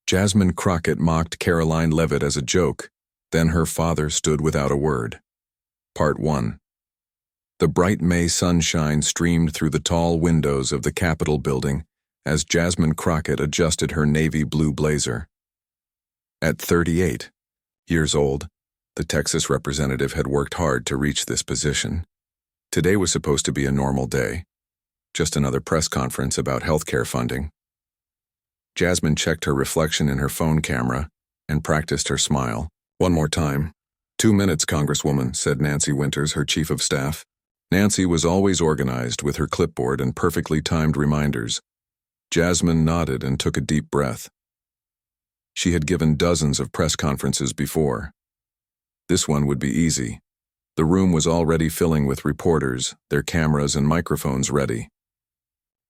Jasmine Crockett mocked Karoline Leavitt as a joke. Then her father stood without a word. Part 1. The bright May sunshine streamed through the tall windows of the Capitol building as Jasmine Crockett adjusted her navy blue blazer. At 38 years old, the Texas representative had worked hard to reach this position. Today was supposed to be a normal day, just another press conference about healthcare funding. Jasmine checked her reflection in her phone camera and practiced her smile. One more time. 2 minutes, Congresswoman, said Nancy Winters, her chief of staff. Nancy was always organized with her clipboard and perfectly timed reminders. Jasmine nodded and took a deep breath. She had given dozens of press conferences before. This one would be easy. The room was already filling with reporters, their cameras and microphones ready.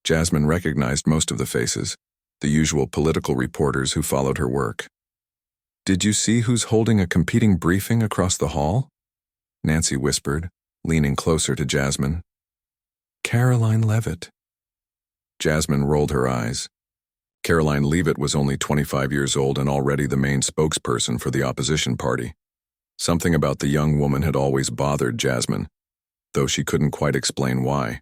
Jasmine recognized most of the faces, the usual political reporters who followed her work. "Did you see who's holding a competing briefing across the hall?" Nancy whispered, leaning closer to Jasmine. "Karoline Leavitt." Jasmine rolled her eyes. Karoline Leavitt was only 25 years old and already the main spokesperson for the opposition party. Something about the young woman had always bothered Jasmine, though she couldn't quite explain why.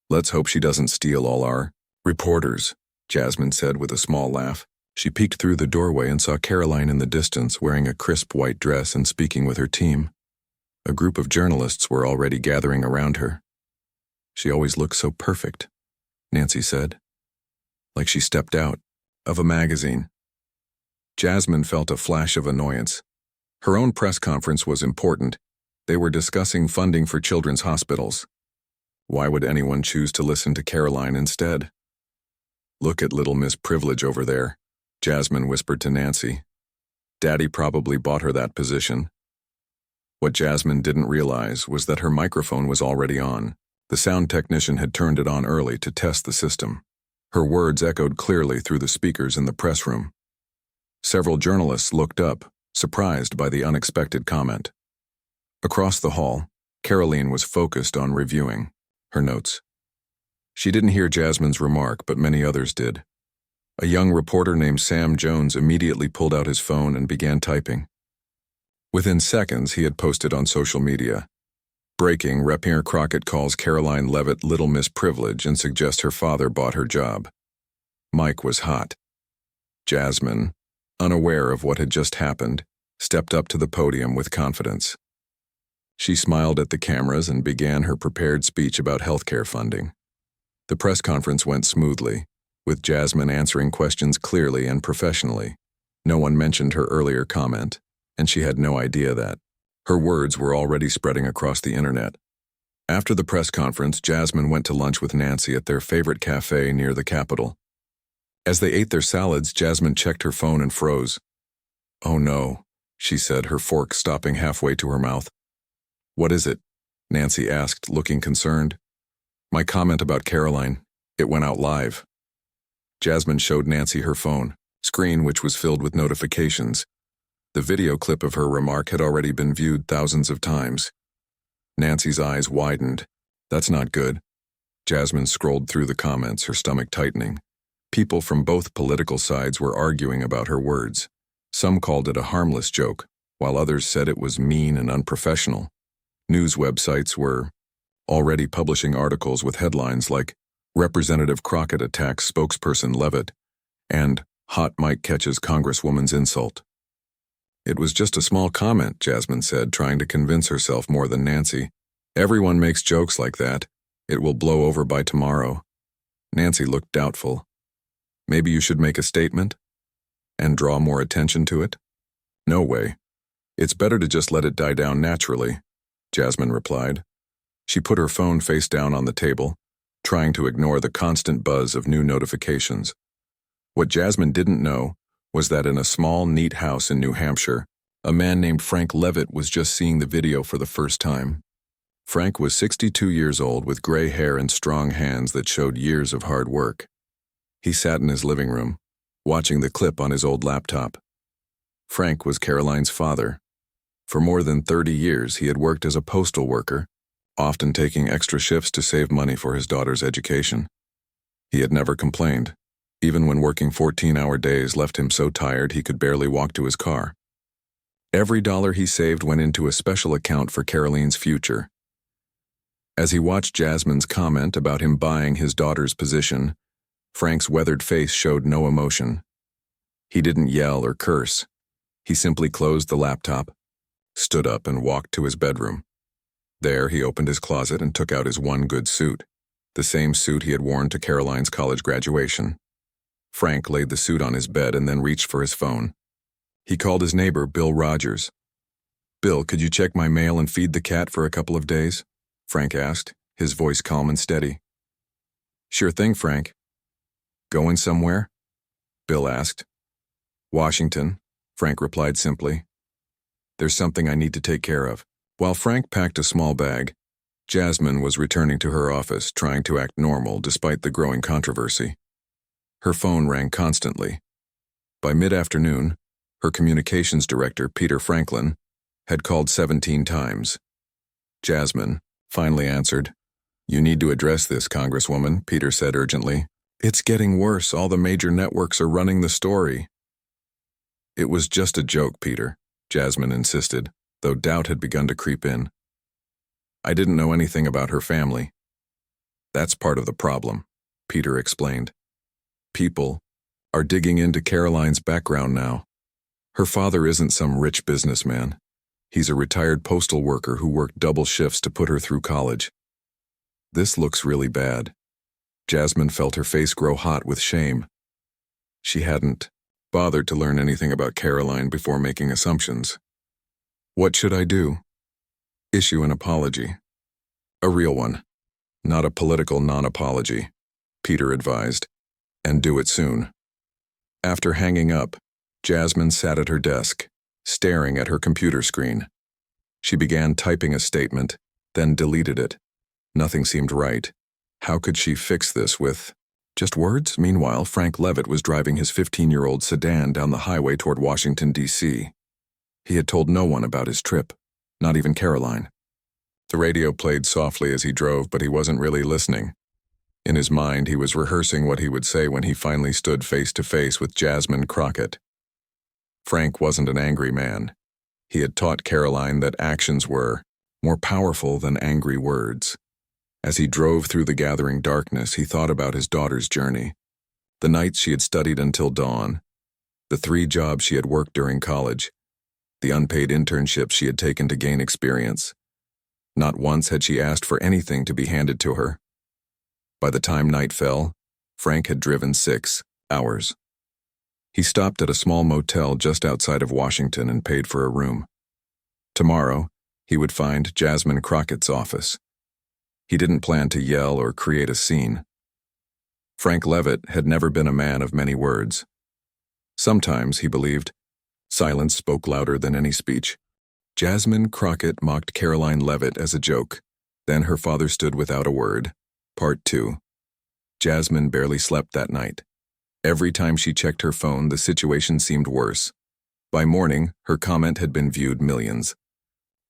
"Let's hope she doesn't steal all our reporters," Jasmine said with a small laugh. She peeked through the doorway and saw Karoline in the distance wearing a crisp white dress and speaking with her team. A group of journalists were already gathering around her. "She always looks so perfect," Nancy said, like she stepped out of a magazine. Jasmine felt a flash of annoyance. Her own press conference was important. They were discussing funding for children's hospitals. Why would anyone choose to listen to Karoline instead? "Look at little Miss Privilege over there," Jasmine whispered to Nancy. "Daddy probably bought her that position." What Jasmine didn't realize was that her microphone was already on. The sound technician had turned it on early to test the system. Her words echoed clearly through the speakers in the press room. Several journalists looked up, surprised by the unexpected comment. Across the hall, Karoline was focused on reviewing her notes. She didn't hear Jasmine's remark, but many others did. A young reporter named Sam Jones immediately pulled out his phone and began typing. Within seconds, he had posted on social media. Breaking, Jasmine Crockett calls Karoline Leavitt Little Miss Privilege and suggests her father bought her job. Mike was hot. Jasmine, unaware of what had just happened, stepped up to the podium with confidence. She smiled at the cameras and began her prepared speech about healthcare funding. The press conference went smoothly, with Jasmine answering questions clearly and professionally. No one mentioned her earlier comment, and she had no idea that her words were already spreading across the internet. After the press conference, Jasmine went to lunch with Nancy at their favorite cafe near the Capitol. As they ate their salads, Jasmine checked her phone and froze. "Oh no," she said, her fork stopping halfway to her mouth. "What is it?" Nancy asked, looking concerned. "My comment about Karoline. It went out live." Jasmine showed Nancy her phone screen, which was filled with notifications. The video clip of her remark had already been viewed thousands of times. Nancy's eyes widened. "That's not good." Jasmine scrolled through the comments, her stomach tightening. People from both political sides were arguing about her words. Some called it a harmless joke, while others said it was mean and unprofessional. News websites were already publishing articles with headlines like "Representative Crockett attacks spokesperson Leavitt" and "Hot Mike catches Congresswoman's insult." "It was just a small comment," Jasmine said, trying to convince herself more than Nancy. "Everyone makes jokes like that. It will blow over by tomorrow." Nancy looked doubtful. "Maybe you should make a statement and draw more attention to it?" "No way. It's better to just let it die down naturally," Jasmine replied. She put her phone face down on the table, trying to ignore the constant buzz of new notifications. What Jasmine didn't know was that in a small, neat house in New Hampshire, a man named Frank Leavitt was just seeing the video for the first time. Frank was 62 years old with gray hair and strong hands that showed years of hard work. He sat in his living room, watching the clip on his old laptop. Frank was Karoline's father. For more than 30 years, he had worked as a postal worker, often taking extra shifts to save money for his daughter's education. He had never complained. Even when working 14-hour days left him so tired he could barely walk to his car. Every dollar he saved went into a special account for Karoline's future. As he watched Jasmine's comment about him buying his daughter's position, Frank's weathered face showed no emotion. He didn't yell or curse. He simply closed the laptop, stood up, and walked to his bedroom. There, he opened his closet and took out his one good suit, the same suit he had worn to Karoline's college graduation. Frank laid the suit on his bed and then reached for his phone. He called his neighbor, Bill Rogers. "Bill, could you check my mail and feed the cat for a couple of days?" Frank asked, his voice calm and steady. "Sure thing, Frank." "Going somewhere?" Bill asked. "Washington," Frank replied simply. "There's something I need to take care of." While Frank packed a small bag, Jasmine was returning to her office, trying to act normal despite the growing controversy. Her phone rang constantly. By mid-afternoon, her communications director, Peter Franklin, had called 17 times. Jasmine finally answered. "You need to address this, Congresswoman," Peter said urgently. "It's getting worse. All the major networks are running the story." "It was just a joke, Peter," Jasmine insisted, though doubt had begun to creep in. "I didn't know anything about her family." "That's part of the problem," Peter explained. "People are digging into Karoline's background now. Her father isn't some rich businessman. He's a retired postal worker who worked double shifts to put her through college. This looks really bad." Jasmine felt her face grow hot with shame. She hadn't bothered to learn anything about Karoline before making assumptions. "What should I do?" "Issue an apology. A real one, not a political non-apology," Peter advised, "and do it soon." After hanging up, Jasmine sat at her desk, staring at her computer screen. She began typing a statement, then deleted it. Nothing seemed right. How could she fix this with just words? Meanwhile, Frank Leavitt was driving his 15-year-old sedan down the highway toward Washington, D.C. He had told no one about his trip, not even Karoline. The radio played softly as he drove, but he wasn't really listening. In his mind, he was rehearsing what he would say when he finally stood face to face with Jasmine Crockett. Frank wasn't an angry man. He had taught Karoline that actions were more powerful than angry words. As he drove through the gathering darkness, he thought about his daughter's journey. The nights she had studied until dawn, the 3 jobs she had worked during college, the unpaid internships she had taken to gain experience. Not once had she asked for anything to be handed to her. By the time night fell, Frank had driven 6 hours. He stopped at a small motel just outside of Washington and paid for a room. Tomorrow, he would find Jasmine Crockett's office. He didn't plan to yell or create a scene. Frank Leavitt had never been a man of many words. Sometimes, he believed, silence spoke louder than any speech. Jasmine Crockett mocked Karoline Leavitt as a joke. Then her father stood without a word. Part 2. Jasmine barely slept that night. Every time she checked her phone, the situation seemed worse. By morning, her comment had been viewed millions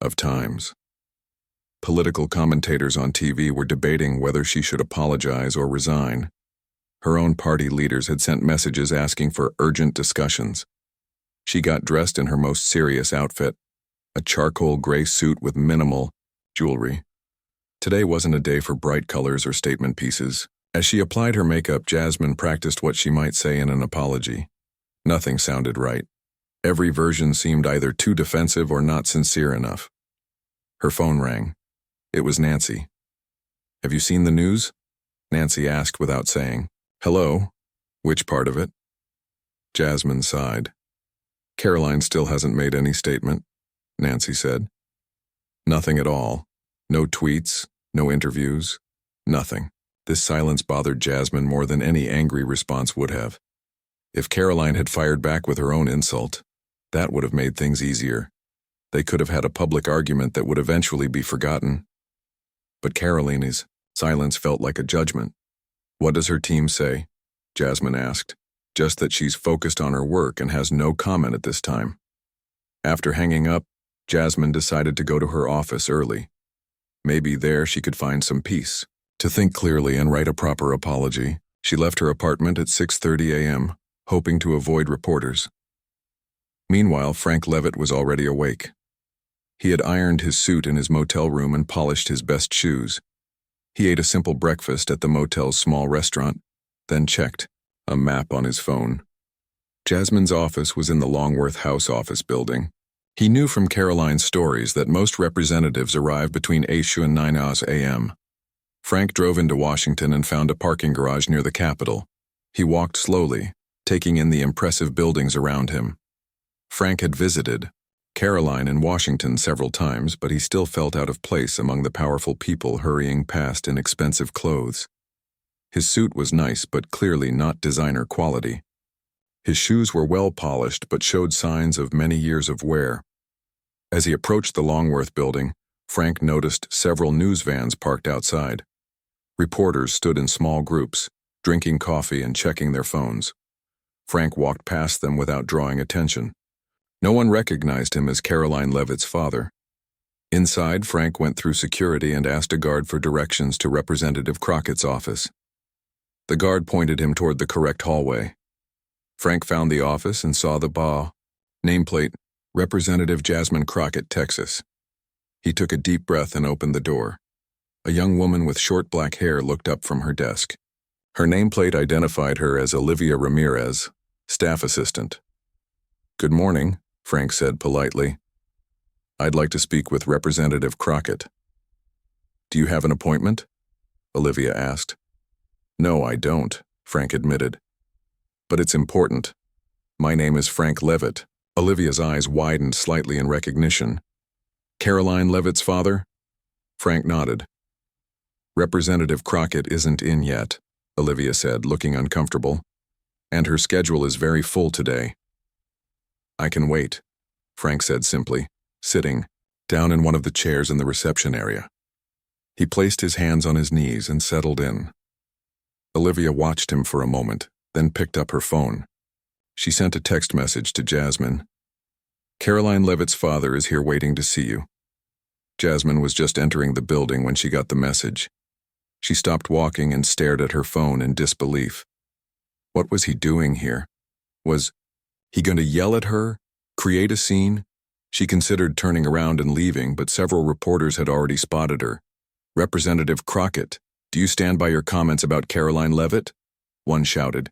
of times. Political commentators on TV were debating whether she should apologize or resign. Her own party leaders had sent messages asking for urgent discussions. She got dressed in her most serious outfit, a charcoal gray suit with minimal jewelry. Today wasn't a day for bright colors or statement pieces. As she applied her makeup, Jasmine practiced what she might say in an apology. Nothing sounded right. Every version seemed either too defensive or not sincere enough. Her phone rang. It was Nancy. "Have you seen the news?" Nancy asked without saying. "Hello? Which part of it?" Jasmine sighed. "Karoline still hasn't made any statement," Nancy said. "Nothing at all. No tweets, no interviews, nothing." This silence bothered Jasmine more than any angry response would have. If Karoline had fired back with her own insult, that would have made things easier. They could have had a public argument that would eventually be forgotten. But Karoline's silence felt like a judgment. "What does her team say?" Jasmine asked. "Just that she's focused on her work and has no comment at this time." After hanging up, Jasmine decided to go to her office early. Maybe there she could find some peace. To think clearly and write a proper apology, She left her apartment at 6:30 a.m., hoping to avoid reporters. Meanwhile, Frank Leavitt was already awake. He had ironed his suit in his motel room and polished his best shoes. He ate a simple breakfast at the motel's small restaurant, then checked a map on his phone. Jasmine's office was in the Longworth House office building. He knew from Karoline's stories that most representatives arrive between 8 and 9 a.m. Frank drove into Washington and found a parking garage near the Capitol. He walked slowly, taking in the impressive buildings around him. Frank had visited Karoline in Washington several times, but he still felt out of place among the powerful people hurrying past in expensive clothes. His suit was nice, but clearly not designer quality. His shoes were well polished, but showed signs of many years of wear. As he approached the Longworth building, Frank noticed several news vans parked outside. Reporters stood in small groups, drinking coffee and checking their phones. Frank walked past them without drawing attention. No one recognized him as Karoline Leavitt's father. Inside, Frank went through security and asked a guard for directions to Representative Crockett's office. The guard pointed him toward the correct hallway. Frank found the office and saw the nameplate, Representative Jasmine Crockett, Texas. He took a deep breath and opened the door. A young woman with short black hair looked up from her desk. Her nameplate identified her as Olivia Ramirez, staff assistant. "Good morning," Frank said politely. "I'd like to speak with Representative Crockett." "Do you have an appointment?" Olivia asked. "No, I don't," Frank admitted. "But it's important. My name is Frank Leavitt." Olivia's eyes widened slightly in recognition. "Karoline Leavitt's father?" Frank nodded. "Representative Crockett isn't in yet," Olivia said, looking uncomfortable. "And her schedule is very full today." "I can wait," Frank said simply, sitting down in one of the chairs in the reception area. He placed his hands on his knees and settled in. Olivia watched him for a moment, then picked up her phone. She sent a text message to Jasmine. "Karoline Leavitt's father is here waiting to see you." Jasmine was just entering the building when she got the message. She stopped walking and stared at her phone in disbelief. What was he doing here? Was he going to yell at her? Create a scene? She considered turning around and leaving, but several reporters had already spotted her. "Representative Crockett, do you stand by your comments about Karoline Leavitt?" one shouted.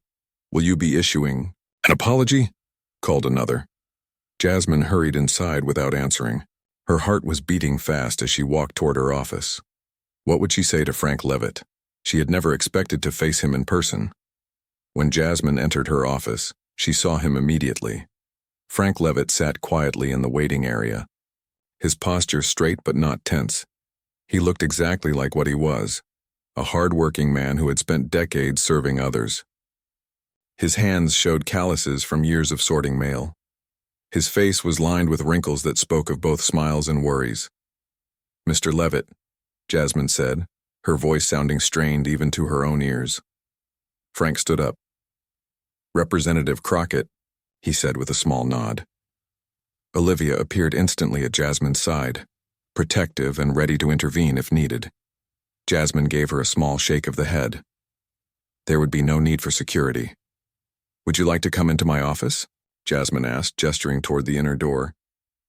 "Will you be issuing an apology?" called another. Jasmine hurried inside without answering. Her heart was beating fast as she walked toward her office. What would she say to Frank Leavitt? She had never expected to face him in person. When Jasmine entered her office, she saw him immediately. Frank Leavitt sat quietly in the waiting area. His posture straight but not tense. He looked exactly like what he was, a hard-working man who had spent decades serving others. His hands showed calluses from years of sorting mail. His face was lined with wrinkles that spoke of both smiles and worries. "Mr. Leavitt," Jasmine said, her voice sounding strained even to her own ears. Frank stood up. "Representative Crockett," he said with a small nod. Olivia appeared instantly at Jasmine's side, protective and ready to intervene if needed. Jasmine gave her a small shake of the head. There would be no need for security. "Would you like to come into my office?" Jasmine asked, gesturing toward the inner door.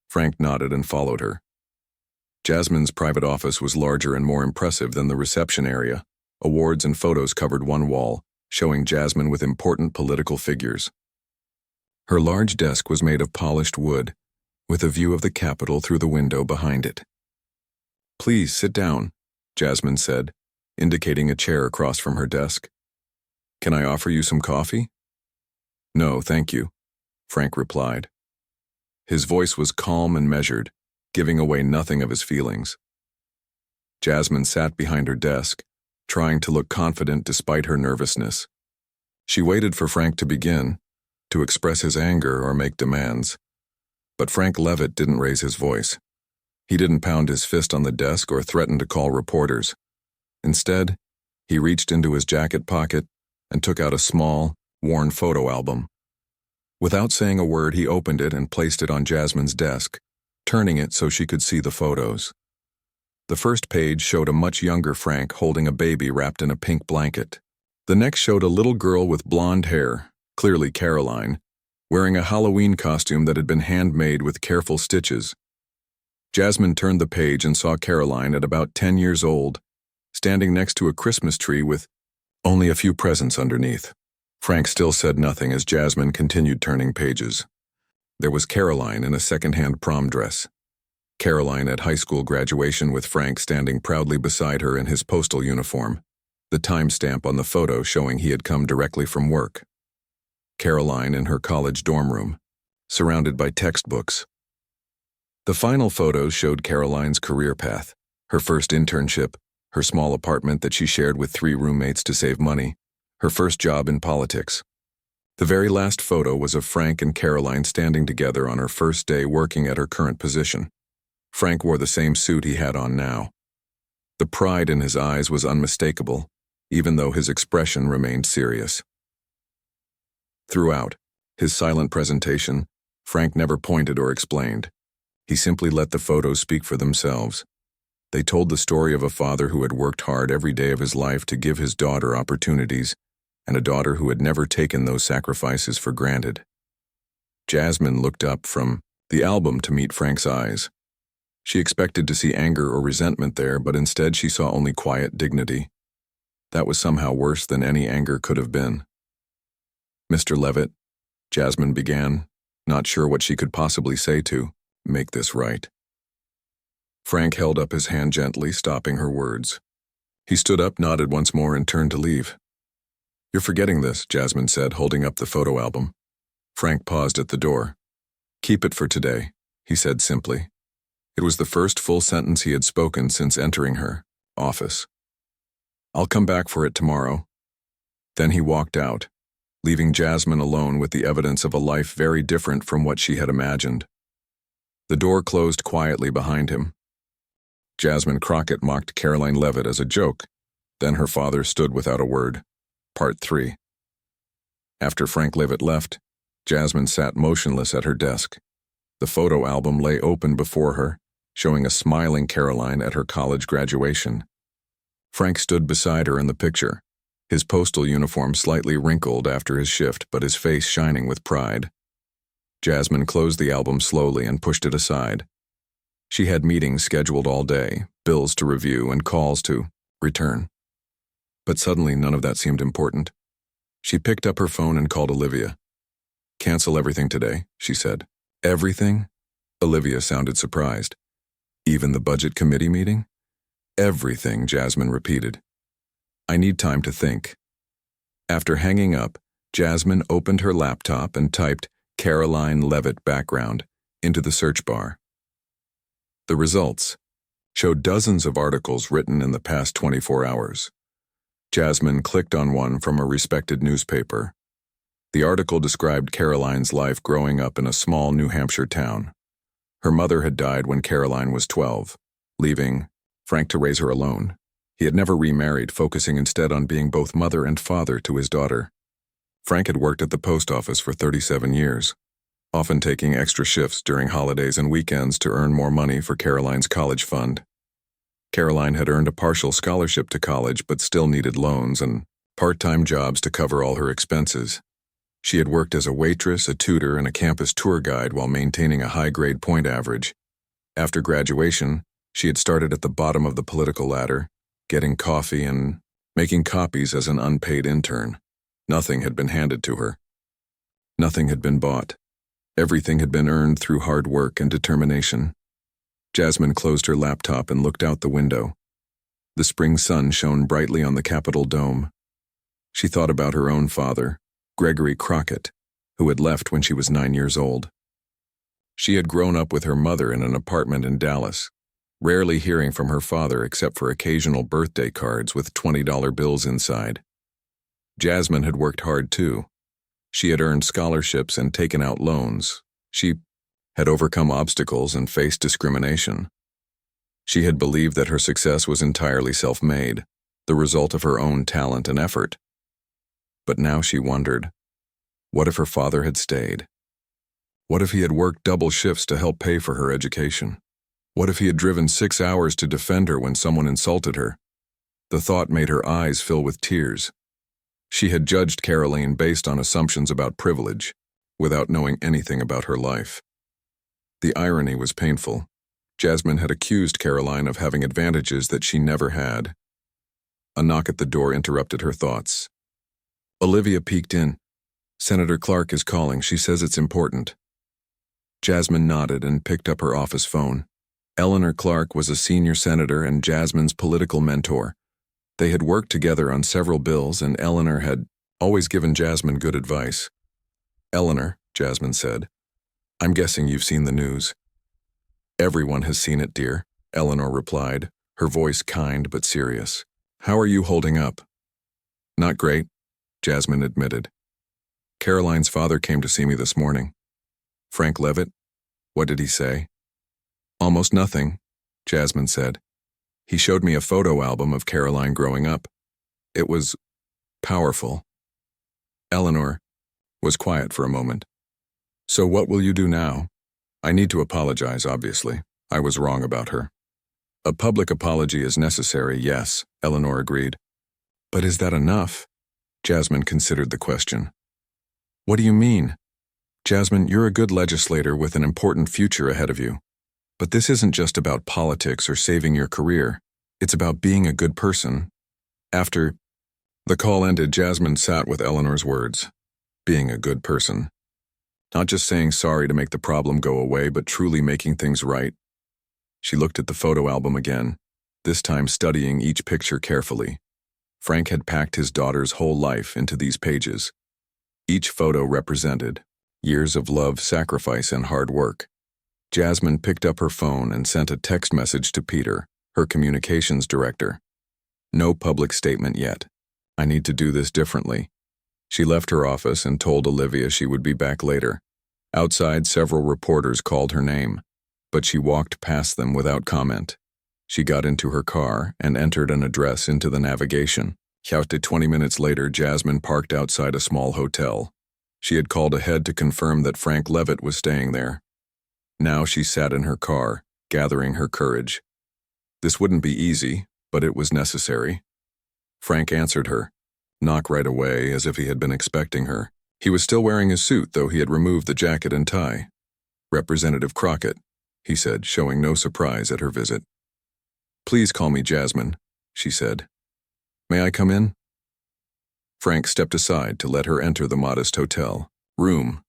Frank nodded and followed her. Jasmine's private office was larger and more impressive than the reception area. Awards and photos covered one wall, showing Jasmine with important political figures. Her large desk was made of polished wood, with a view of the Capitol through the window behind it. "Please sit down," Jasmine said, indicating a chair across from her desk. "Can I offer you some coffee?" "No, thank you," Frank replied. His voice was calm and measured, giving away nothing of his feelings. Jasmine sat behind her desk, trying to look confident despite her nervousness. She waited for Frank to begin, to express his anger or make demands. But Frank Leavitt didn't raise his voice. He didn't pound his fist on the desk or threaten to call reporters. Instead, he reached into his jacket pocket and took out a small, worn photo album. Without saying a word, he opened it and placed it on Jasmine's desk, turning it so she could see the photos. The first page showed a much younger Frank holding a baby wrapped in a pink blanket. The next showed a little girl with blonde hair, clearly Karoline, wearing a Halloween costume that had been handmade with careful stitches. Jasmine turned the page and saw Karoline at about 10 years old, standing next to a Christmas tree with only a few presents underneath. Frank still said nothing as Jasmine continued turning pages. There was Karoline in a second-hand prom dress. Karoline at high school graduation with Frank standing proudly beside her in his postal uniform, the timestamp on the photo showing he had come directly from work. Karoline in her college dorm room, surrounded by textbooks. The final photos showed Karoline's career path, her first internship, her small apartment that she shared with 3 roommates to save money, her first job in politics. The very last photo was of Frank and Karoline standing together on her first day working at her current position. Frank wore the same suit he had on now. The pride in his eyes was unmistakable, even though his expression remained serious. Throughout his silent presentation, Frank never pointed or explained. He simply let the photos speak for themselves. They told the story of a father who had worked hard every day of his life to give his daughter opportunities, and a daughter who had never taken those sacrifices for granted. Jasmine looked up from the album to meet Frank's eyes. She expected to see anger or resentment there, but instead she saw only quiet dignity. That was somehow worse than any anger could have been. "Mr. Leavitt," Jasmine began, not sure what she could possibly say to make this right. Frank held up his hand gently, stopping her words. He stood up, nodded once more, and turned to leave. "You're forgetting this," Jasmine said, holding up the photo album. Frank paused at the door. "Keep it for today," he said simply. It was the first full sentence he had spoken since entering her office. "I'll come back for it tomorrow." Then he walked out, leaving Jasmine alone with the evidence of a life very different from what she had imagined. The door closed quietly behind him. Jasmine Crockett mocked Karoline Leavitt as a joke. Then her father stood without a word. Part 3. After Frank Leavitt left, Jasmine sat motionless at her desk. The photo album lay open before her, showing a smiling Karoline at her college graduation. Frank stood beside her in the picture, his postal uniform slightly wrinkled after his shift, but his face shining with pride. Jasmine closed the album slowly and pushed it aside. She had meetings scheduled all day, bills to review, and calls to return. But suddenly none of that seemed important. She picked up her phone and called Olivia. "Cancel everything today," she said. "Everything?" Olivia sounded surprised. "Even the budget committee meeting?" "Everything," Jasmine repeated. "I need time to think." After hanging up, Jasmine opened her laptop and typed Karoline Leavitt background into the search bar. The results showed dozens of articles written in the past 24 hours. Jasmine clicked on one from a respected newspaper. The article described Karoline's life growing up in a small New Hampshire town. Her mother had died when Karoline was 12, leaving Frank to raise her alone. He had never remarried, focusing instead on being both mother and father to his daughter. Frank had worked at the post office for 37 years, often taking extra shifts during holidays and weekends to earn more money for Karoline's college fund. Karoline had earned a partial scholarship to college but still needed loans and part-time jobs to cover all her expenses. She had worked as a waitress, a tutor, and a campus tour guide while maintaining a high-grade point average. After graduation, she had started at the bottom of the political ladder, getting coffee and making copies as an unpaid intern. Nothing had been handed to her. Nothing had been bought. Everything had been earned through hard work and determination. Jasmine closed her laptop and looked out the window. The spring sun shone brightly on the Capitol dome. She thought about her own father, Gregory Crockett, who had left when she was 9 years old. She had grown up with her mother in an apartment in Dallas, rarely hearing from her father except for occasional birthday cards with $20 bills inside. Jasmine had worked hard too. She had earned scholarships and taken out loans. She had overcome obstacles and faced discrimination. She had believed that her success was entirely self-made, the result of her own talent and effort. But now she wondered, what if her father had stayed? What if he had worked double shifts to help pay for her education? What if he had driven 6 hours to defend her when someone insulted her? The thought made her eyes fill with tears. She had judged Karoline based on assumptions about privilege, without knowing anything about her life. The irony was painful. Jasmine had accused Karoline of having advantages that she never had. A knock at the door interrupted her thoughts. Olivia peeked in. Senator Clark is calling. She says it's important. Jasmine nodded and picked up her office phone. Eleanor Clark was a senior senator and Jasmine's political mentor. They had worked together on several bills, and Eleanor had always given Jasmine good advice. Eleanor, Jasmine said, I'm guessing you've seen the news. Everyone has seen it, dear, Eleanor replied, her voice kind but serious. How are you holding up? Not great, Jasmine admitted. Karoline's father came to see me this morning. Frank Leavitt? What did he say? Almost nothing, Jasmine said. He showed me a photo album of Karoline growing up. It was powerful. Eleanor was quiet for a moment. So what will you do now? I need to apologize, obviously. I was wrong about her. A public apology is necessary, yes, Eleanor agreed. But is that enough? Jasmine considered the question. What do you mean? Jasmine, you're a good legislator with an important future ahead of you. But this isn't just about politics or saving your career. It's about being a good person. After the call ended, Jasmine sat with Eleanor's words. Being a good person. Not just saying sorry to make the problem go away, but truly making things right. She looked at the photo album again, this time studying each picture carefully. Frank had packed his daughter's whole life into these pages. Each photo represented years of love, sacrifice, and hard work. Jasmine picked up her phone and sent a text message to Peter, her communications director. No public statement yet. I need to do this differently. She left her office and told Olivia she would be back later. Outside, several reporters called her name, but she walked past them without comment. She got into her car and entered an address into the navigation. 20 minutes later, Jasmine parked outside a small hotel. She had called ahead to confirm that Frank Leavitt was staying there. Now she sat in her car, gathering her courage. This wouldn't be easy, but it was necessary. Frank answered her, knock right away, as if he had been expecting her. He was still wearing his suit, though he had removed the jacket and tie. Representative Crockett, he said, showing no surprise at her visit. Please call me Jasmine, she said. May I come in? Frank stepped aside to let her enter the modest hotel room.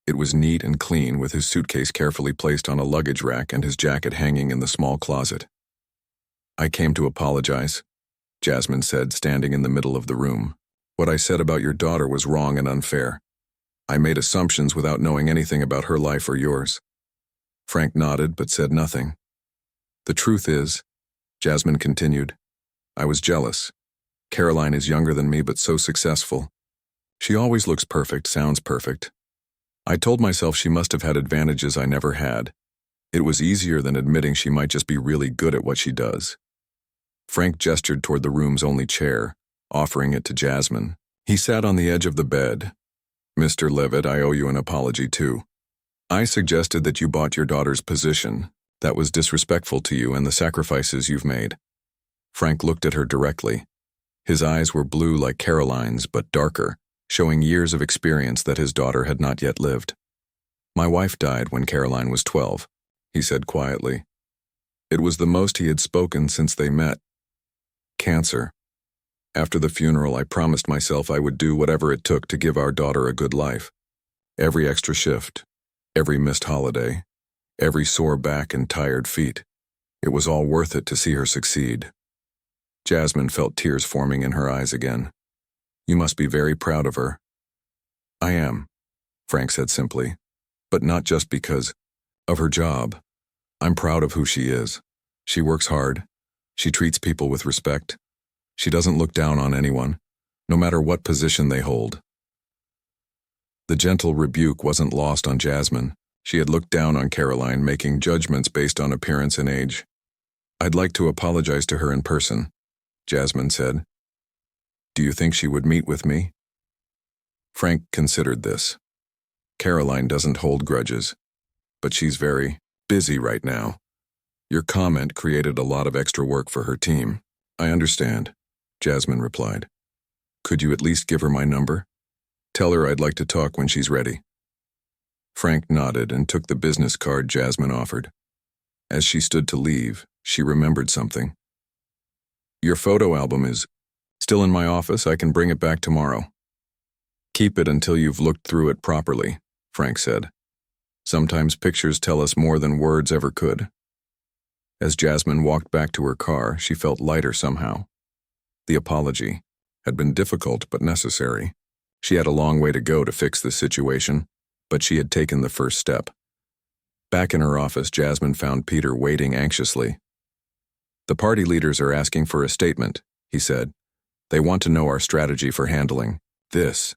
It was neat and clean, with his suitcase carefully placed on a luggage rack and his jacket hanging in the small closet. I came to apologize, Jasmine said, standing in the middle of the room. What I said about your daughter was wrong and unfair. I made assumptions without knowing anything about her life or yours. Frank nodded but said nothing. The truth is, Jasmine continued, I was jealous. Karoline is younger than me but so successful. She always looks perfect, sounds perfect. I told myself she must have had advantages I never had. It was easier than admitting she might just be really good at what she does. Frank gestured toward the room's only chair, offering it to Jasmine. He sat on the edge of the bed. Mr. Leavitt, I owe you an apology too. I suggested that you bought your daughter's position. That was disrespectful to you and the sacrifices you've made. Frank looked at her directly. His eyes were blue like Karoline's, but darker, showing years of experience that his daughter had not yet lived. My wife died when Karoline was 12, he said quietly. It was the most he had spoken since they met. Cancer. After the funeral, I promised myself I would do whatever it took to give our daughter a good life. Every extra shift, every missed holiday, every sore back and tired feet. It was all worth it to see her succeed. Jasmine felt tears forming in her eyes again. You must be very proud of her. I am, Frank said simply, but not just because of her job. I'm proud of who she is. She works hard. She treats people with respect. She doesn't look down on anyone, no matter what position they hold. The gentle rebuke wasn't lost on Jasmine. She had looked down on Karoline, making judgments based on appearance and age. I'd like to apologize to her in person, Jasmine said. Do you think she would meet with me? Frank considered this. Karoline doesn't hold grudges, but she's very busy right now. Your comment created a lot of extra work for her team. I understand, Jasmine replied. Could you at least give her my number? Tell her I'd like to talk when she's ready." Frank nodded and took the business card Jasmine offered. As she stood to leave, she remembered something. "Your photo album is still in my office. I can bring it back tomorrow." "Keep it until you've looked through it properly," Frank said. "Sometimes pictures tell us more than words ever could." As Jasmine walked back to her car, she felt lighter somehow. The apology had been difficult but necessary. She had a long way to go to fix the situation, but she had taken the first step. Back in her office, Jasmine found Peter waiting anxiously. "The party leaders are asking for a statement," he said. "They want to know our strategy for handling this."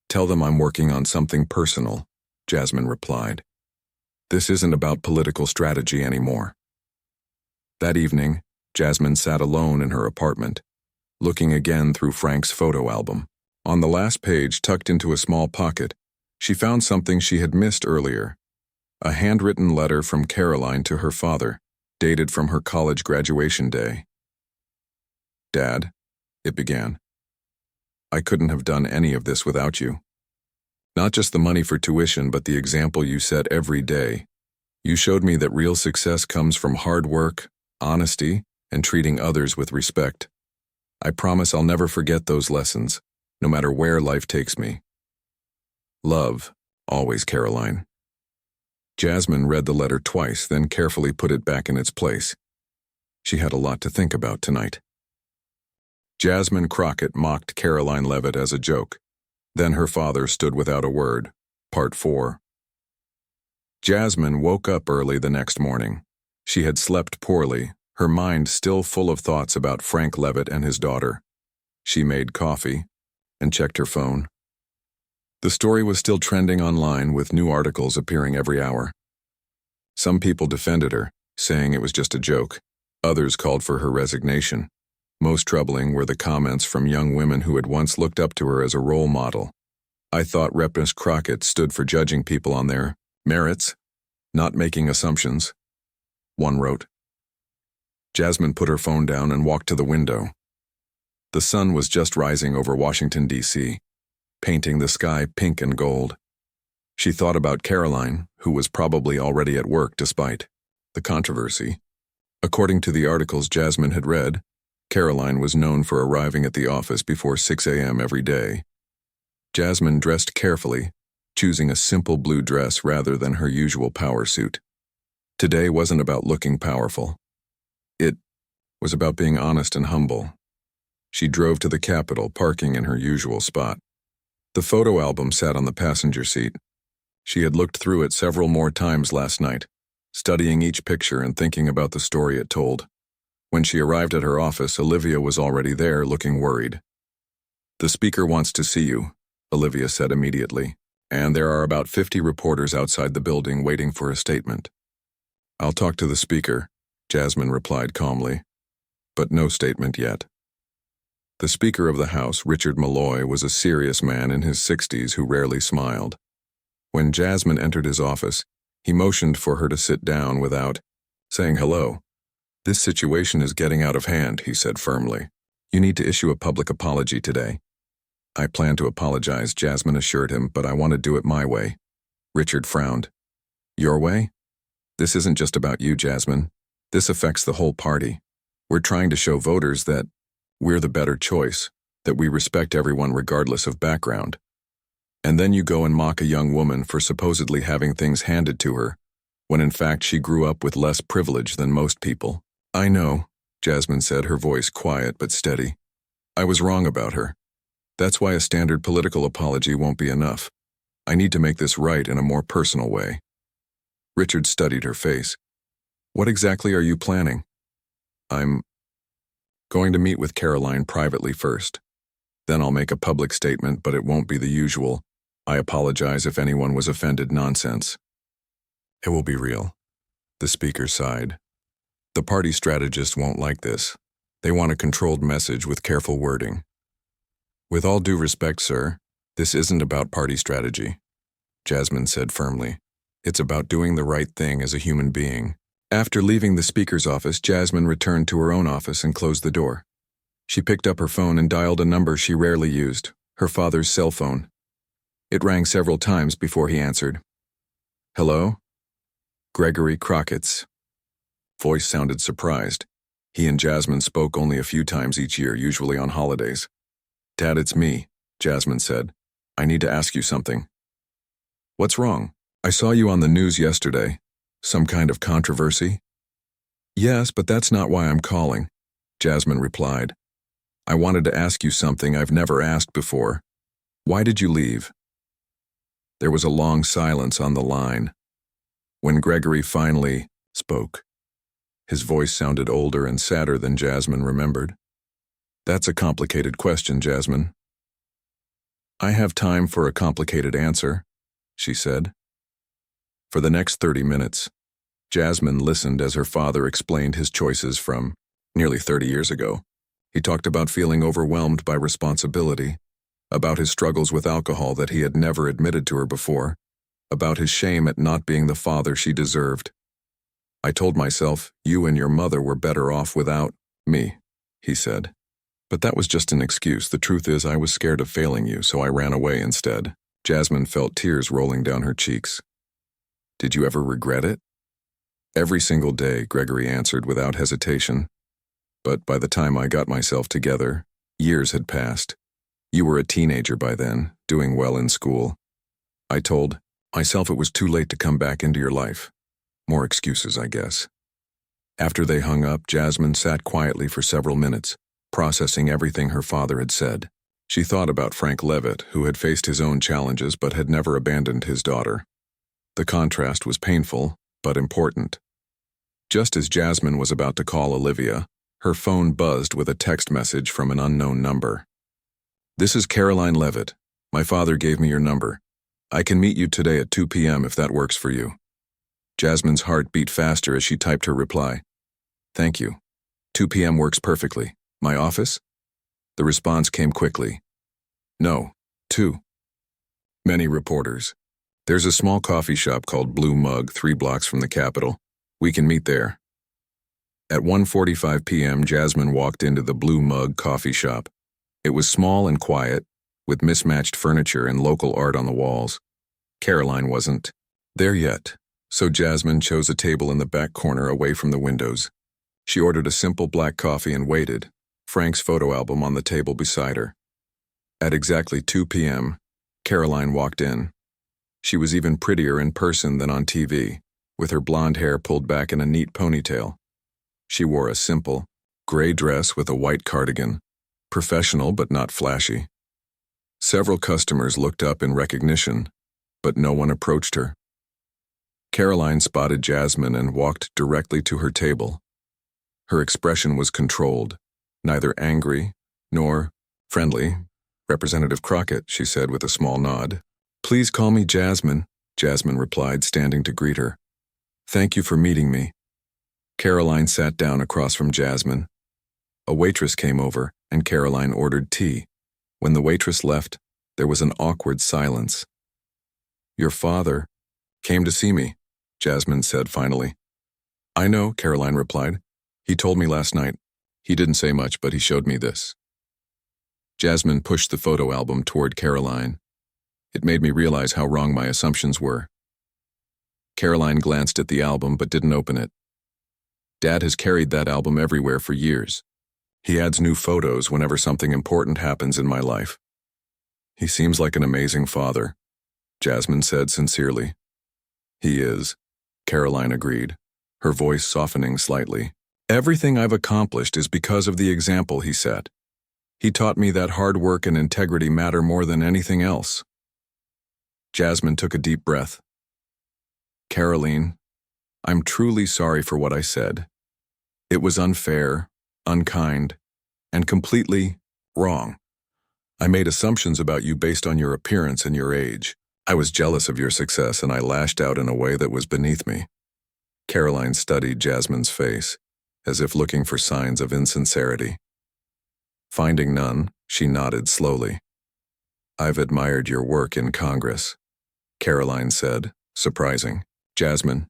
"Tell them I'm working on something personal," Jasmine replied. "This isn't about political strategy anymore." That evening, Jasmine sat alone in her apartment, looking again through Frank's photo album. On the last page, tucked into a small pocket, she found something she had missed earlier. A handwritten letter from Karoline to her father, dated from her college graduation day. "Dad," it began, "I couldn't have done any of this without you. Not just the money for tuition, but the example you set every day. You showed me that real success comes from hard work, honesty, and treating others with respect. I promise I'll never forget those lessons, no matter where life takes me. Love, always, Karoline." Jasmine read the letter twice, then carefully put it back in its place. She had a lot to think about tonight. Jasmine Crockett mocked Karoline Leavitt as a joke. Then her father stood without a word. Part 4. Jasmine woke up early the next morning. She had slept poorly, her mind still full of thoughts about Frank Leavitt and his daughter. She made coffee and checked her phone. The story was still trending online, with new articles appearing every hour. Some people defended her, saying it was just a joke. Others called for her resignation. Most troubling were the comments from young women who had once looked up to her as a role model. "I thought Rep. Ms. Crockett stood for judging people on their merits, not making assumptions," one wrote. Jasmine put her phone down and walked to the window. The sun was just rising over Washington, D.C., painting the sky pink and gold. She thought about Karoline, who was probably already at work despite the controversy. According to the articles Jasmine had read, Karoline was known for arriving at the office before 6 a.m. every day. Jasmine dressed carefully, choosing a simple blue dress rather than her usual power suit. Today wasn't about looking powerful. It was about being honest and humble. She drove to the Capitol, parking in her usual spot. The photo album sat on the passenger seat. She had looked through it several more times last night, studying each picture and thinking about the story it told. When she arrived at her office, Olivia was already there, looking worried. "The speaker wants to see you," Olivia said immediately, "and there are about 50 reporters outside the building waiting for a statement." "I'll talk to the speaker," Jasmine replied calmly, "but no statement yet." The Speaker of the House, Richard Malloy, was a serious man in his 60s who rarely smiled. When Jasmine entered his office, he motioned for her to sit down without saying hello. "This situation is getting out of hand," he said firmly. "You need to issue a public apology today." "I plan to apologize," Jasmine assured him, "but I want to do it my way." Richard frowned. "Your way? This isn't just about you, Jasmine. This affects the whole party. We're trying to show voters that we're the better choice, that we respect everyone regardless of background. And then you go and mock a young woman for supposedly having things handed to her, when in fact she grew up with less privilege than most people." "I know," Jasmine said, her voice quiet but steady. "I was wrong about her. That's why a standard political apology won't be enough. I need to make this right in a more personal way." Richard studied her face. "What exactly are you planning?" "I'm going to meet with Karoline privately first. Then I'll make a public statement, but it won't be the usual 'I apologize if anyone was offended' nonsense. It will be real." The speaker sighed. "The party strategists won't like this. They want a controlled message with careful wording." "With all due respect, sir, this isn't about party strategy," Jasmine said firmly. "It's about doing the right thing as a human being." After leaving the speaker's office, Jasmine returned to her own office and closed the door. She picked up her phone and dialed a number she rarely used, her father's cell phone. It rang several times before he answered. "Hello?" Gregory Crockett's voice sounded surprised. He and Jasmine spoke only a few times each year, usually on holidays. "Dad, it's me," Jasmine said. "I need to ask you something." "What's wrong? I saw you on the news yesterday. Some kind of controversy?" "Yes, but that's not why I'm calling," Jasmine replied. "I wanted to ask you something I've never asked before. Why did you leave?" There was a long silence on the line. When Gregory finally spoke, his voice sounded older and sadder than Jasmine remembered. "That's a complicated question, Jasmine." "I have time for a complicated answer," she said. For the next 30 minutes, Jasmine listened as her father explained his choices from nearly 30 years ago. He talked about feeling overwhelmed by responsibility, about his struggles with alcohol that he had never admitted to her before, about his shame at not being the father she deserved. "I told myself you and your mother were better off without me," he said. "But that was just an excuse. The truth is I was scared of failing you, so I ran away instead." Jasmine felt tears rolling down her cheeks. "Did you ever regret it?" "Every single day," Gregory answered without hesitation. "But by the time I got myself together, years had passed. You were a teenager by then, doing well in school. I told myself it was too late to come back into your life. More excuses, I guess." After they hung up, Jasmine sat quietly for several minutes, processing everything her father had said. She thought about Frank Leavitt, who had faced his own challenges but had never abandoned his daughter. The contrast was painful, but important. Just as Jasmine was about to call Olivia, her phone buzzed with a text message from an unknown number. "This is Karoline Leavitt. My father gave me your number. I can meet you today at 2 p.m. if that works for you." Jasmine's heart beat faster as she typed her reply. "Thank you. 2 p.m. works perfectly. My office?" The response came quickly. "No, 2. Many reporters. There's a small coffee shop called Blue Mug 3 blocks from the Capitol. We can meet there." At 1:45 p.m., Jasmine walked into the Blue Mug coffee shop. It was small and quiet, with mismatched furniture and local art on the walls. Karoline wasn't there yet, so Jasmine chose a table in the back corner away from the windows. She ordered a simple black coffee and waited, Frank's photo album on the table beside her. At exactly 2 p.m., Karoline walked in. She was even prettier in person than on TV, with her blonde hair pulled back in a neat ponytail. She wore a simple, gray dress with a white cardigan, professional but not flashy. Several customers looked up in recognition, but no one approached her. Karoline spotted Jasmine and walked directly to her table. Her expression was controlled, neither angry nor friendly. "Representative Crockett," she said with a small nod. "Please call me Jasmine," Jasmine replied, standing to greet her. "Thank you for meeting me." Karoline sat down across from Jasmine. A waitress came over, and Karoline ordered tea. When the waitress left, there was an awkward silence. "Your father came to see me," Jasmine said finally. "I know," Karoline replied. "He told me last night. He didn't say much, but he showed me this." Jasmine pushed the photo album toward Karoline. "It made me realize how wrong my assumptions were." Karoline glanced at the album but didn't open it. "Dad has carried that album everywhere for years. He adds new photos whenever something important happens in my life. He seems like an amazing father," Jasmine said sincerely. "He is," Karoline agreed, her voice softening slightly. "Everything I've accomplished is because of the example he set. He taught me that hard work and integrity matter more than anything else." Jasmine took a deep breath. "Karoline, I'm truly sorry for what I said. It was unfair, unkind, and completely wrong. I made assumptions about you based on your appearance and your age. I was jealous of your success and I lashed out in a way that was beneath me." Karoline studied Jasmine's face, as if looking for signs of insincerity. Finding none, she nodded slowly. "I've admired your work in Congress," Karoline said, surprising. "Jasmine,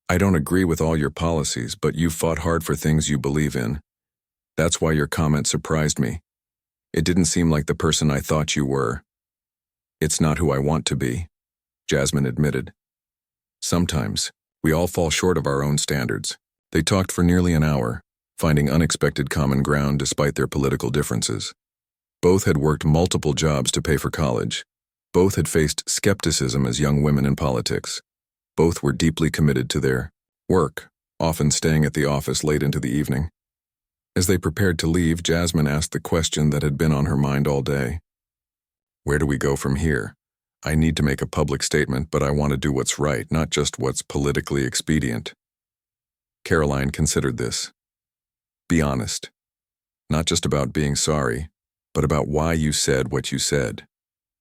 I don't agree with all your policies, but you've fought hard for things you believe in. That's why your comment surprised me. It didn't seem like the person I thought you were. It's not who I want to be, Jasmine admitted. Sometimes, we all fall short of our own standards. They talked for nearly an hour, finding unexpected common ground despite their political differences. Both had worked multiple jobs to pay for college. Both had faced skepticism as young women in politics. Both were deeply committed to their work, often staying at the office late into the evening. As they prepared to leave, Jasmine asked the question that had been on her mind all day. Where do we go from here? I need to make a public statement, but I want to do what's right, not just what's politically expedient. Karoline considered this. Be honest. Not just about being sorry, but about why you said what you said.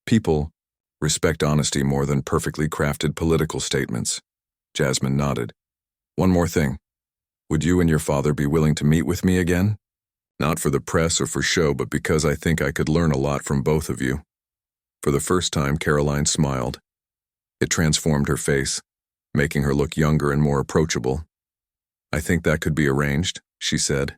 People respect honesty more than perfectly crafted political statements. Jasmine nodded. One more thing. Would you and your father be willing to meet with me again? Not for the press or for show, but because I think I could learn a lot from both of you. For the first time, Karoline smiled. It transformed her face, making her look younger and more approachable. I think that could be arranged, she said.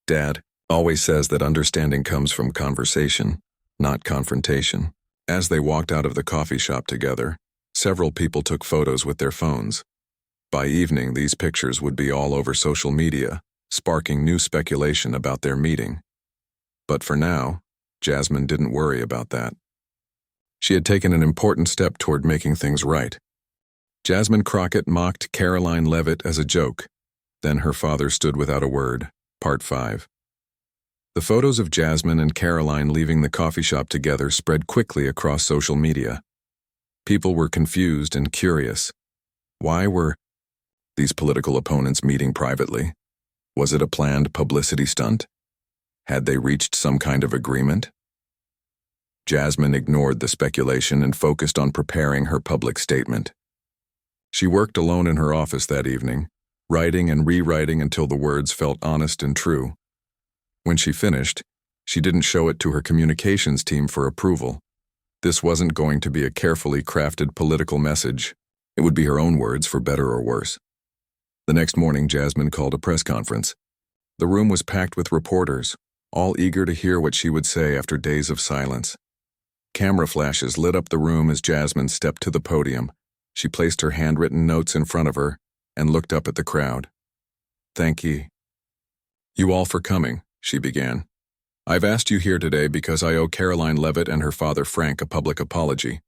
Dad always says that understanding comes from conversation, not confrontation. As they walked out of the coffee shop together, several people took photos with their phones. By evening, these pictures would be all over social media, sparking new speculation about their meeting. But for now, Jasmine didn't worry about that. She had taken an important step toward making things right. Jasmine Crockett mocked Karoline Leavitt as a joke. Then her father stood without a word. Part 5. The photos of Jasmine and Karoline leaving the coffee shop together spread quickly across social media. People were confused and curious. Why were these political opponents meeting privately? Was it a planned publicity stunt? Had they reached some kind of agreement? Jasmine ignored the speculation and focused on preparing her public statement. She worked alone in her office that evening, writing and rewriting until the words felt honest and true. When she finished, she didn't show it to her communications team for approval. This wasn't going to be a carefully crafted political message. It would be her own words, for better or worse. The next morning, Jasmine called a press conference. The room was packed with reporters, all eager to hear what she would say after days of silence. Camera flashes lit up the room as Jasmine stepped to the podium. She placed her handwritten notes in front of her and looked up at the crowd. Thank you all for coming, she began. I've asked you here today because I owe Karoline Leavitt and her father Frank a public apology.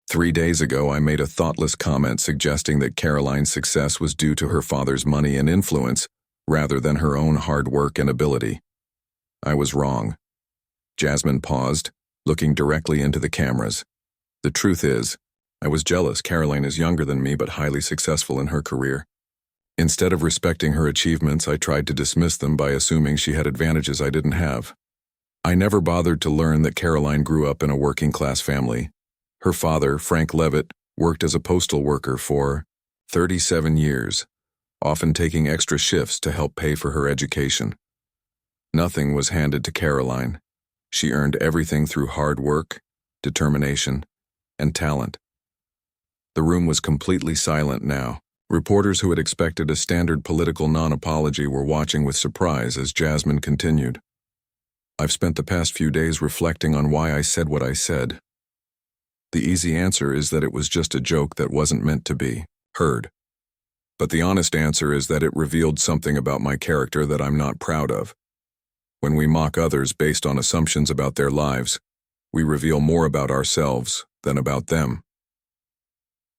3 days ago, I made a thoughtless comment suggesting that Karoline's success was due to her father's money and influence, rather than her own hard work and ability. I was wrong. Jasmine paused, looking directly into the cameras. The truth is, I was jealous. Karoline is younger than me but highly successful in her career. Instead of respecting her achievements, I tried to dismiss them by assuming she had advantages I didn't have. I never bothered to learn that Karoline grew up in a working-class family. Her father, Frank Leavitt, worked as a postal worker for 37 years, often taking extra shifts to help pay for her education. Nothing was handed to Karoline. She earned everything through hard work, determination, and talent. The room was completely silent now. Reporters who had expected a standard political non-apology were watching with surprise as Jasmine continued. I've spent the past few days reflecting on why I said what I said. The easy answer is that it was just a joke that wasn't meant to be heard. But the honest answer is that it revealed something about my character that I'm not proud of. When we mock others based on assumptions about their lives, we reveal more about ourselves than about them.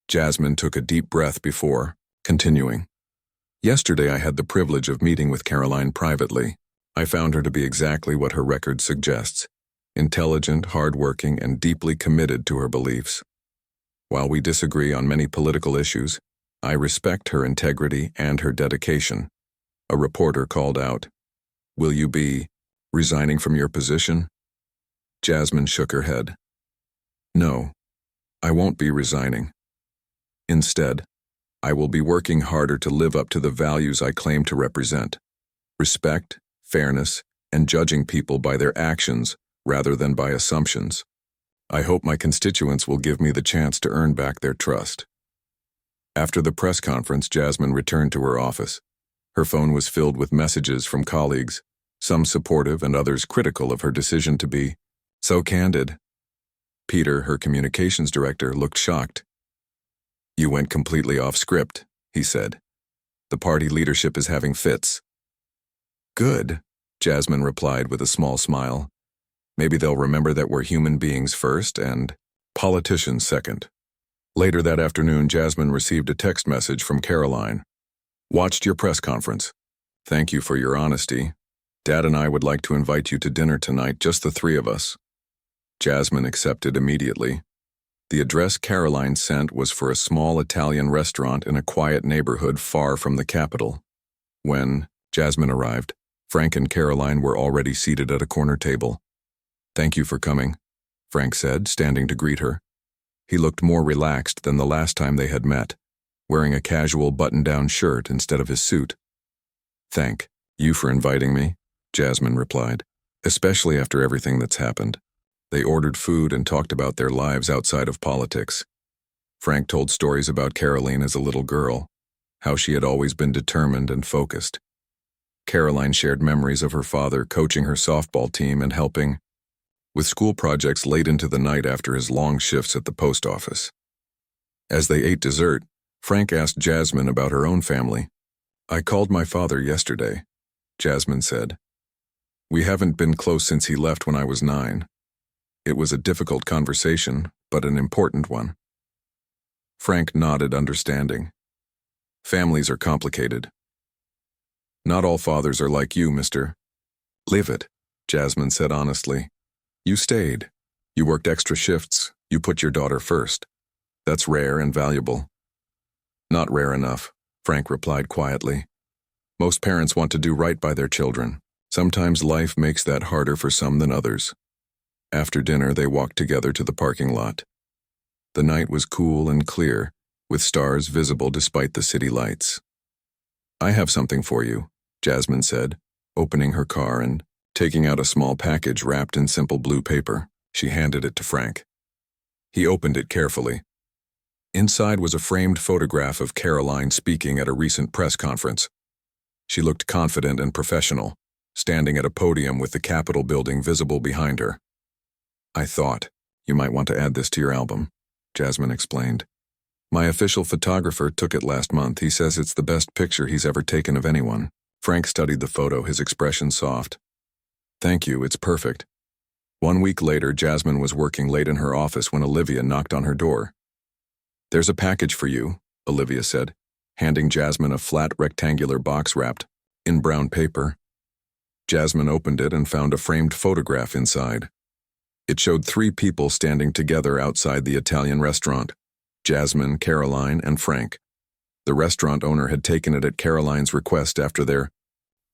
Jasmine took a deep breath before continuing. Yesterday I had the privilege of meeting with Karoline privately. I found her to be exactly what her record suggests. Intelligent, hardworking, and deeply committed to her beliefs. While we disagree on many political issues, I respect her integrity and her dedication. A reporter called out, "Will you be resigning from your position?" Jasmine shook her head. No, I won't be resigning. Instead, I will be working harder to live up to the values I claim to represent. Respect, fairness, and judging people by their actions rather than by assumptions. I hope my constituents will give me the chance to earn back their trust. After the press conference, Jasmine returned to her office. Her phone was filled with messages from colleagues. some supportive and others critical of her decision to be so candid. Peter, her communications director, looked shocked. "You went completely off script," he said. "The party leadership is having fits." "Good," Jasmine replied with a small smile. "Maybe they'll remember that we're human beings first and politicians second." Later that afternoon, Jasmine received a text message from Karoline. "Watched your press conference. Thank you for your honesty. Dad and I would like to invite you to dinner tonight, just the three of us." Jasmine accepted immediately. The address Karoline sent was for a small Italian restaurant in a quiet neighborhood far from the capital. When Jasmine arrived, Frank and Karoline were already seated at a corner table. "Thank you for coming," Frank said, standing to greet her. He looked more relaxed than the last time they had met, wearing a casual button-down shirt instead of his suit. "Thank you for inviting me," Jasmine replied, "especially after everything that's happened." They ordered food and talked about their lives outside of politics. Frank told stories about Karoline as a little girl, how she had always been determined and focused. Karoline shared memories of her father coaching her softball team and helping with school projects late into the night after his long shifts at the post office. As they ate dessert, Frank asked Jasmine about her own family. "I called my father yesterday," Jasmine said. "We haven't been close since he left when I was 9. It was a difficult conversation, but an important one." Frank nodded, understanding. "Families are complicated. Not all fathers are like you, Mr. Leavitt," Jasmine said honestly. "You stayed. You worked extra shifts. You put your daughter first. That's rare and valuable." "Not rare enough," Frank replied quietly. "Most parents want to do right by their children. Sometimes life makes that harder for some than others." After dinner, they walked together to the parking lot. The night was cool and clear, with stars visible despite the city lights. "I have something for you," Jasmine said, opening her car and taking out a small package wrapped in simple blue paper. She handed it to Frank. He opened it carefully. Inside was a framed photograph of Karoline speaking at a recent press conference. She looked confident and professional, standing at a podium with the Capitol building visible behind her. "I thought you might want to add this to your album," Jasmine explained. "My official photographer took it last month. He says it's the best picture he's ever taken of anyone." Frank studied the photo, his expression soft. "Thank you, it's perfect." 1 week later, Jasmine was working late in her office when Olivia knocked on her door. "There's a package for you," Olivia said, handing Jasmine a flat rectangular box wrapped in brown paper. Jasmine opened it and found a framed photograph inside. It showed 3 people standing together outside the Italian restaurant: Jasmine, Karoline, and Frank. The restaurant owner had taken it at Karoline's request after their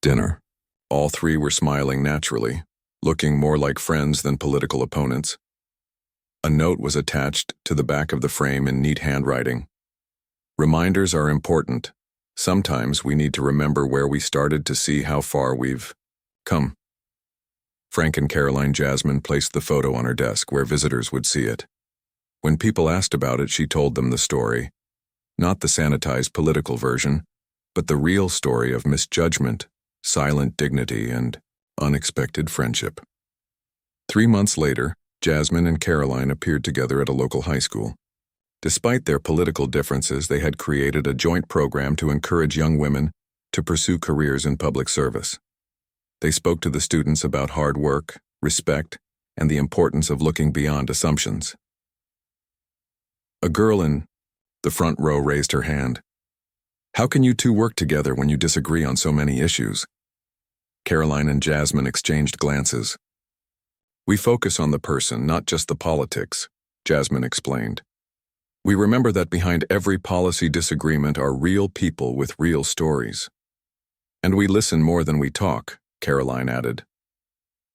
dinner. All 3 were smiling naturally, looking more like friends than political opponents. A note was attached to the back of the frame in neat handwriting. "Reminders are important. Sometimes we need to remember where we started to see how far we've come." Frank and Karoline Jasmine placed the photo on her desk where visitors would see it. When people asked about it, she told them the story. Not the sanitized political version, but the real story of misjudgment, silent dignity, and unexpected friendship. 3 months later, Jasmine and Karoline appeared together at a local high school. Despite their political differences, they had created a joint program to encourage young women to pursue careers in public service. They spoke to the students about hard work, respect, and the importance of looking beyond assumptions. A girl in the front row raised her hand. "How can you two work together when you disagree on so many issues?" Karoline and Jasmine exchanged glances. "We focus on the person, not just the politics," Jasmine explained. "We remember that behind every policy disagreement are real people with real stories. And we listen more than we talk," Karoline added.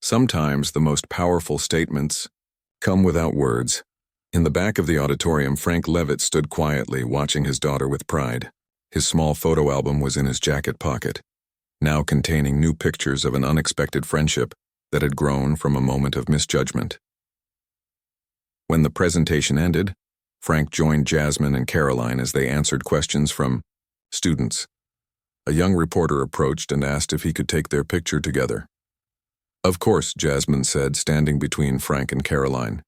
"Sometimes the most powerful statements come without words." In the back of the auditorium, Frank Leavitt stood quietly, watching his daughter with pride. His small photo album was in his jacket pocket, now containing new pictures of an unexpected friendship that had grown from a moment of misjudgment. When the presentation ended, Frank joined Jasmine and Karoline as they answered questions from students. A young reporter approached and asked if he could take their picture together. Of course, Jasmine said, standing between Frank and Karoline.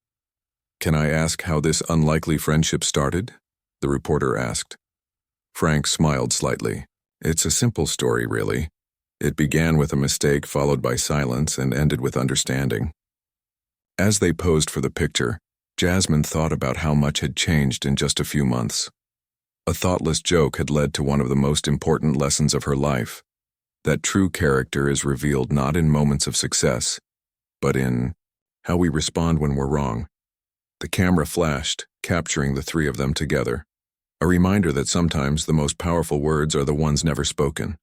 Can I ask how this unlikely friendship started? The reporter asked. Frank smiled slightly. It's a simple story, really. It began with a mistake followed by silence and ended with understanding. As they posed for the picture, Jasmine thought about how much had changed in just a few months. A thoughtless joke had led to one of the most important lessons of her life, that true character is revealed not in moments of success, but in how we respond when we're wrong. The camera flashed, capturing the three of them together, a reminder that sometimes the most powerful words are the ones never spoken.